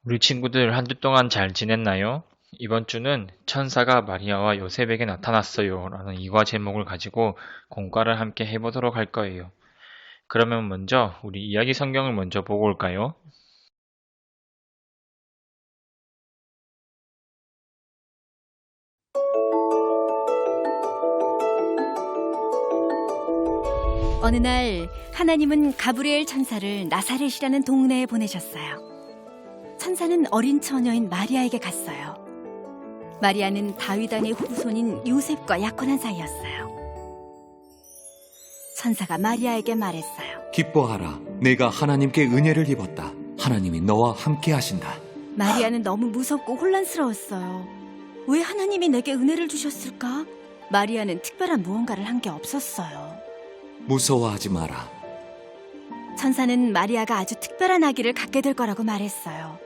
우리 친구들 한 주 동안 잘 지냈나요? 이번 주는 천사가 마리아와 요셉에게 나타났어요 라는 이과 제목을 가지고 공과를 함께 해보도록 할 거예요. 그러면 먼저 우리 이야기 성경을 먼저 보고 올까요? 어느 날 하나님은 가브리엘 천사를 나사렛이라는 동네에 보내셨어요. 천사는 어린 처녀인 마리아에게 갔어요. 마리아는 다윗 왕의 후손인 요셉과 약혼한 사이였어요. 천사가 마리아에게 말했어요. 기뻐하라. 내가 하나님께 은혜를 입었다. 하나님이 너와 함께 하신다. 마리아는 너무 무섭고 혼란스러웠어요. 왜 하나님이 내게 은혜를 주셨을까? 마리아는 특별한 무언가를 한 게 없었어요. 무서워하지 마라. 천사는 마리아가 아주 특별한 아기를 갖게 될 거라고 말했어요.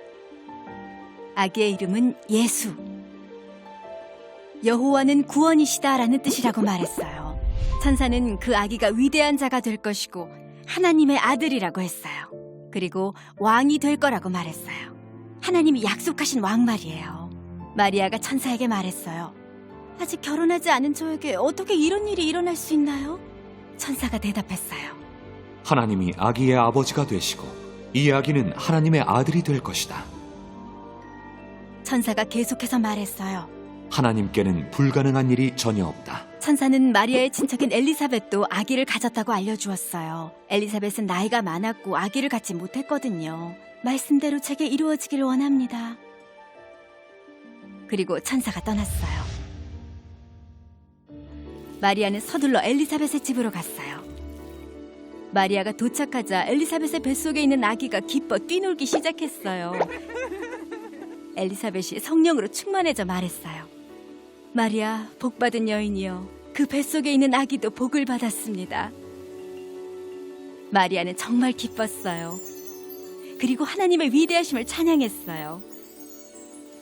아기의 이름은 예수. 여호와는 구원이시다라는 뜻이라고 말했어요. 천사는 그 아기가 위대한 자가 될 것이고 하나님의 아들이라고 했어요. 그리고 왕이 될 거라고 말했어요. 하나님이 약속하신 왕 말이에요. 마리아가 천사에게 말했어요. 아직 결혼하지 않은 저에게 어떻게 이런 일이 일어날 수 있나요? 천사가 대답했어요. 하나님이 아기의 아버지가 되시고 이 아기는 하나님의 아들이 될 것이다. 천사가 계속해서 말했어요. 하나님께는 불가능한 일이 전혀 없다. 천사는 마리아의 친척인 엘리사벳도 아기를 가졌다고 알려주었어요. 엘리사벳은 나이가 많았고 아기를 갖지 못했거든요. 말씀대로 제게 이루어지기를 원합니다. 그리고 천사가 떠났어요. 마리아는 서둘러 엘리사벳의 집으로 갔어요. 마리아가 도착하자 엘리사벳의 뱃속에 있는 아기가 기뻐 뛰놀기 시작했어요. 엘리사벳이 성령으로 충만해져 말했어요. 마리아, 복받은 여인이여, 그 뱃속에 있는 아기도 복을 받았습니다. 마리아는 정말 기뻤어요. 그리고 하나님의 위대하심을 찬양했어요.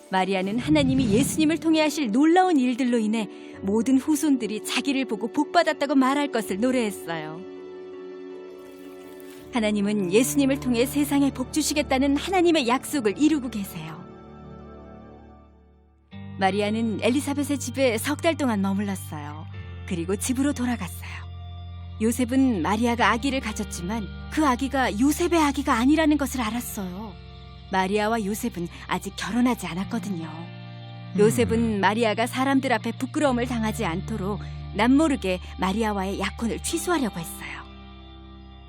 마리아는 하나님이 예수님을 통해 하실 놀라운 일들로 인해 모든 후손들이 자기를 보고 복받았다고 말할 것을 노래했어요. 하나님은 예수님을 통해 세상에 복 주시겠다는 하나님의 약속을 이루고 계세요. 마리아는 엘리사벳의 집에 석 달 동안 머물렀어요. 그리고 집으로 돌아갔어요. 요셉은 마리아가 아기를 가졌지만 그 아기가 요셉의 아기가 아니라는 것을 알았어요. 마리아와 요셉은 아직 결혼하지 않았거든요. 요셉은 마리아가 사람들 앞에 부끄러움을 당하지 않도록 남모르게 마리아와의 약혼을 취소하려고 했어요.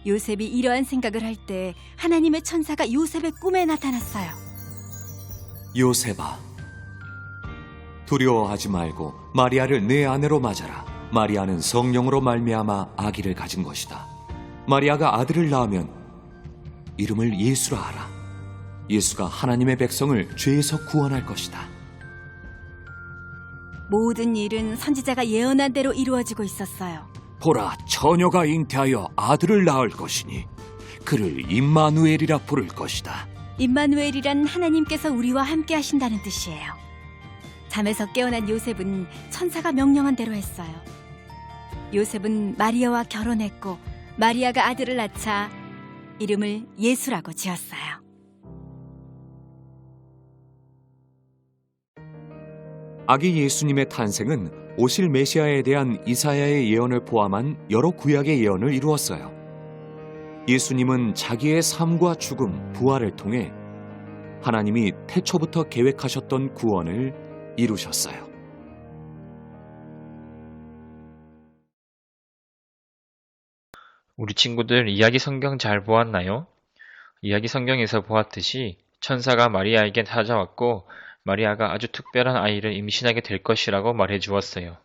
요셉이 이러한 생각을 할 때 하나님의 천사가 요셉의 꿈에 나타났어요. 요셉아, 두려워하지 말고 마리아를 내 아내로 맞아라. 마리아는 성령으로 말미암아 아기를 가진 것이다. 마리아가 아들을 낳으면 이름을 예수라 하라. 예수가 하나님의 백성을 죄에서 구원할 것이다. 모든 일은 선지자가 예언한 대로 이루어지고 있었어요. 보라, 처녀가 잉태하여 아들을 낳을 것이니 그를 임마누엘이라 부를 것이다. 임마누엘이란 하나님께서 우리와 함께 하신다는 뜻이에요. 잠에서 깨어난 요셉은 천사가 명령한 대로 했어요. 요셉은 마리아와 결혼했고 마리아가 아들을 낳자 이름을 예수라고 지었어요. 아기 예수님의 탄생은 오실 메시아에 대한 이사야의 예언을 포함한 여러 구약의 예언을 이루었어요. 예수님은 자기의 삶과 죽음, 부활을 통해 하나님이 태초부터 계획하셨던 구원을 이루셨어요. 우리 친구들 이야기 성경 잘 보았나요? 이야기 성경에서 보았듯이 천사가 마리아에게 찾아왔고 마리아가 아주 특별한 아이를 임신하게 될 것이라고 말해 주었어요.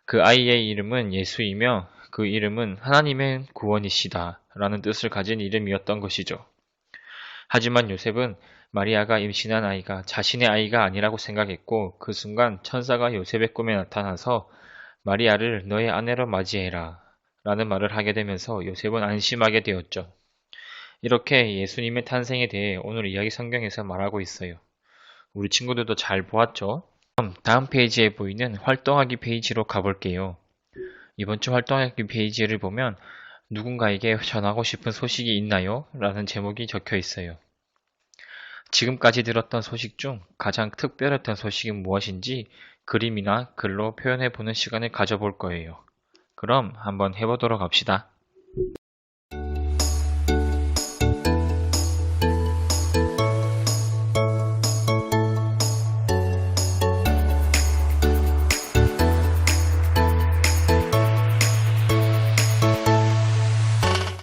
그 아이의 이름은 예수이며 그 이름은 하나님의 구원이시다 라는 뜻을 가진 이름이었던 것이죠. 하지만 요셉은 마리아가 임신한 아이가 자신의 아이가 아니라고 생각했고 그 순간 천사가 요셉의 꿈에 나타나서 마리아를 너의 아내로 맞이해라 라는 말을 하게 되면서 요셉은 안심하게 되었죠. 이렇게 예수님의 탄생에 대해 오늘 이야기 성경에서 말하고 있어요. 우리 친구들도 잘 보았죠? 그럼 다음 페이지에 보이는 활동하기 페이지로 가볼게요. 이번 주 활동하기 페이지를 보면 누군가에게 전하고 싶은 소식이 있나요? 라는 제목이 적혀 있어요. 지금까지 들었던 소식 중 가장 특별했던 소식이 무엇인지 그림이나 글로 표현해보는 시간을 가져볼 거예요. 그럼 한번 해보도록 합시다.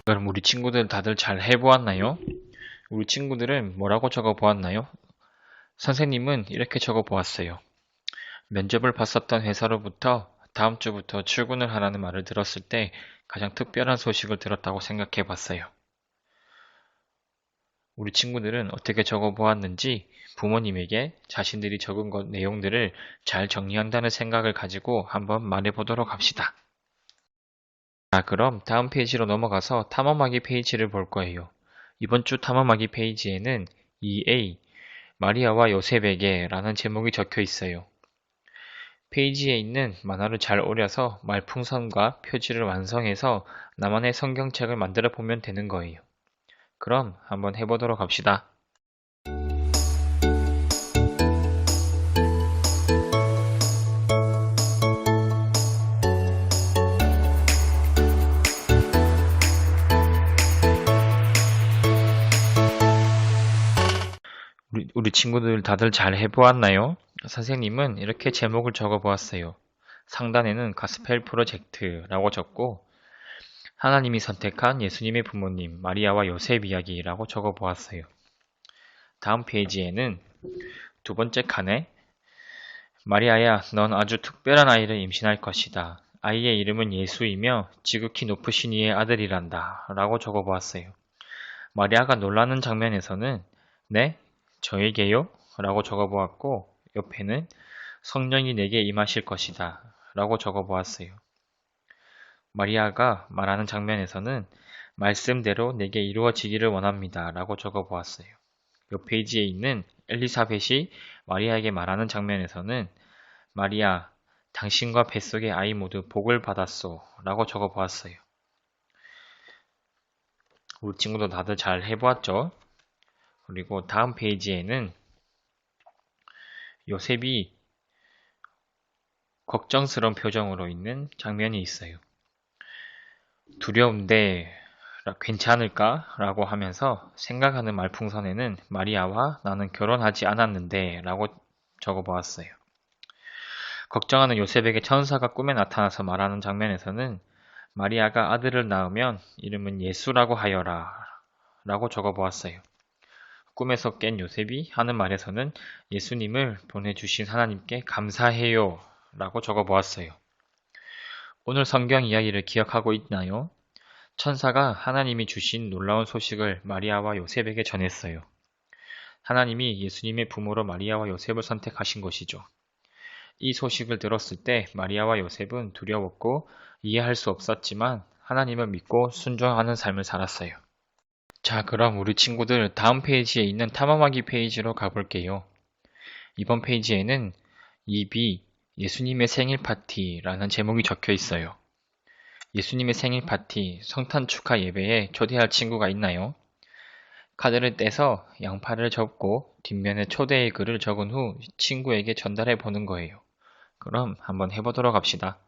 그럼 우리 친구들 다들 잘 해보았나요? 우리 친구들은 뭐라고 적어 보았나요? 선생님은 이렇게 적어 보았어요. 면접을 봤었던 회사로부터 다음 주부터 출근을 하라는 말을 들었을 때 가장 특별한 소식을 들었다고 생각해 봤어요. 우리 친구들은 어떻게 적어 보았는지 부모님에게 자신들이 적은 것 내용들을 잘 정리한다는 생각을 가지고 한번 말해 보도록 합시다. 자, 그럼 다음 페이지로 넘어가서 탐험하기 페이지를 볼 거예요. 이번 주 탐험하기 페이지에는 2A, 마리아와 요셉에게 라는 제목이 적혀 있어요. 페이지에 있는 만화를 잘 오려서 말풍선과 표지를 완성해서 나만의 성경책을 만들어 보면 되는 거예요. 그럼 한번 해보도록 합시다. 우리 친구들 다들 잘 해보았나요? 선생님은 이렇게 제목을 적어 보았어요. 상단에는 가스펠 프로젝트라고 적고 하나님이 선택한 예수님의 부모님 마리아와 요셉 이야기라고 적어 보았어요. 다음 페이지에는 두 번째 칸에 마리아야, 넌 아주 특별한 아이를 임신할 것이다. 아이의 이름은 예수이며 지극히 높으신 이의 아들이란다 라고 적어 보았어요. 마리아가 놀라는 장면에서는 네? 저에게요? 라고 적어 보았고 옆에는 성령이 내게 임하실 것이다 라고 적어 보았어요. 마리아가 말하는 장면에서는 말씀대로 내게 이루어지기를 원합니다 라고 적어 보았어요. 옆 페이지에 있는 엘리사벳이 마리아에게 말하는 장면에서는 마리아, 당신과 뱃속의 아이 모두 복을 받았소 라고 적어 보았어요. 우리 친구도 다들 잘 해보았죠? 그리고 다음 페이지에는 요셉이 걱정스러운 표정으로 있는 장면이 있어요. 두려운데 괜찮을까? 라고 하면서 생각하는 말풍선에는 마리아와 나는 결혼하지 않았는데 라고 적어 보았어요. 걱정하는 요셉에게 천사가 꿈에 나타나서 말하는 장면에서는 마리아가 아들을 낳으면 이름은 예수라고 하여라 라고 적어 보았어요. 꿈에서 깬 요셉이 하는 말에서는 예수님을 보내주신 하나님께 감사해요 라고 적어 보았어요. 오늘 성경 이야기를 기억하고 있나요? 천사가 하나님이 주신 놀라운 소식을 마리아와 요셉에게 전했어요. 하나님이 예수님의 부모로 마리아와 요셉을 선택하신 것이죠. 이 소식을 들었을 때 마리아와 요셉은 두려웠고 이해할 수 없었지만 하나님을 믿고 순종하는 삶을 살았어요. 자, 그럼 우리 친구들 다음 페이지에 있는 탐험하기 페이지로 가볼게요. 이번 페이지에는 2B 예수님의 생일 파티라는 제목이 적혀 있어요. 예수님의 생일 파티, 성탄 축하 예배에 초대할 친구가 있나요? 카드를 떼서 양팔을 접고 뒷면에 초대의 글을 적은 후 친구에게 전달해 보는 거예요. 그럼 한번 해보도록 합시다.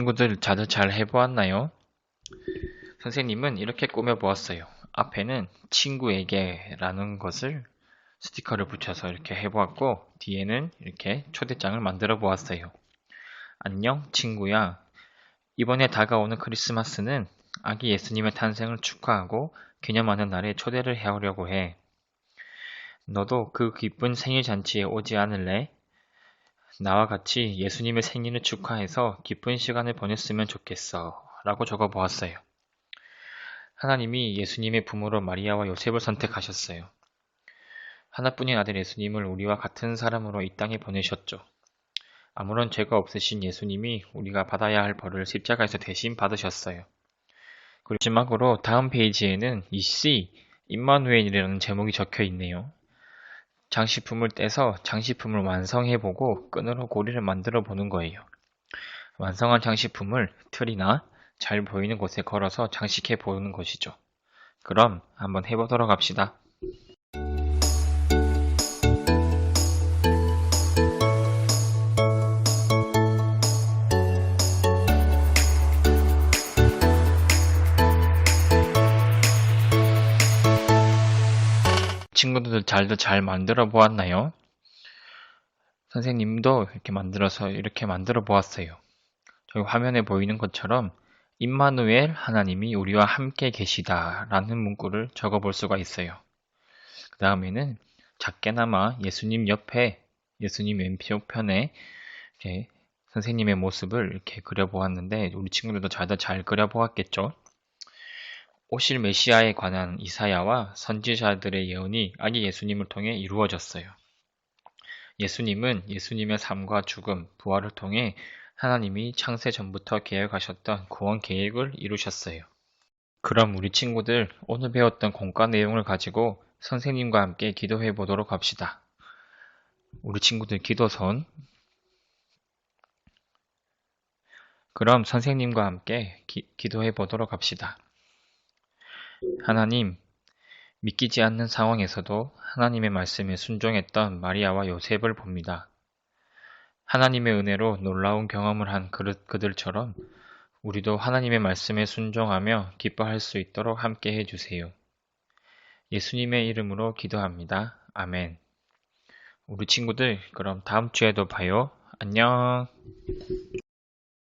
친구들 다들 잘 해보았나요? 선생님은 이렇게 꾸며보았어요. 앞에는 친구에게 라는 것을 스티커를 붙여서 이렇게 해보았고 뒤에는 이렇게 초대장을 만들어 보았어요. 안녕 친구야. 이번에 다가오는 크리스마스는 아기 예수님의 탄생을 축하하고 기념하는 날에 초대를 해오려고 해. 너도 그 기쁜 생일 잔치에 오지 않을래? 나와 같이 예수님의 생일을 축하해서 기쁜 시간을 보냈으면 좋겠어 라고 적어 보았어요. 하나님이 예수님의 부모로 마리아와 요셉을 선택하셨어요. 하나뿐인 아들 예수님을 우리와 같은 사람으로 이 땅에 보내셨죠. 아무런 죄가 없으신 예수님이 우리가 받아야 할 벌을 십자가에서 대신 받으셨어요. 그리고 마지막으로 다음 페이지에는 이 C, 임마누엘이라는 제목이 적혀 있네요. 장식품을 떼서 장식품을 완성해보고 끈으로 고리를 만들어 보는 거예요. 완성한 장식품을 틀이나 잘 보이는 곳에 걸어서 장식해 보는 것이죠. 그럼 한번 해보도록 합시다. 친구들 잘 만들어 보았나요? 선생님도 이렇게 만들어 보았어요. 저기 화면에 보이는 것처럼 임마누엘 하나님이 우리와 함께 계시다 라는 문구를 적어 볼 수가 있어요. 그 다음에는 작게나마 예수님 옆에 예수님 왼편에 이렇게 선생님의 모습을 이렇게 그려보았는데 우리 친구들도 잘 그려보았겠죠? 오실 메시아에 관한 이사야와 선지자들의 예언이 아기 예수님을 통해 이루어졌어요. 예수님은 예수님의 삶과 죽음, 부활을 통해 하나님이 창세 전부터 계획하셨던 구원 계획을 이루셨어요. 그럼 우리 친구들 오늘 배웠던 공과 내용을 가지고 선생님과 함께 기도해 보도록 합시다. 우리 친구들 기도선. 그럼 선생님과 함께 기도해 보도록 합시다. 하나님, 믿기지 않는 상황에서도 하나님의 말씀에 순종했던 마리아와 요셉을 봅니다. 하나님의 은혜로 놀라운 경험을 한 그들처럼 우리도 하나님의 말씀에 순종하며 기뻐할 수 있도록 함께 해주세요. 예수님의 이름으로 기도합니다. 아멘. 우리 친구들, 그럼 다음 주에도 봐요. 안녕.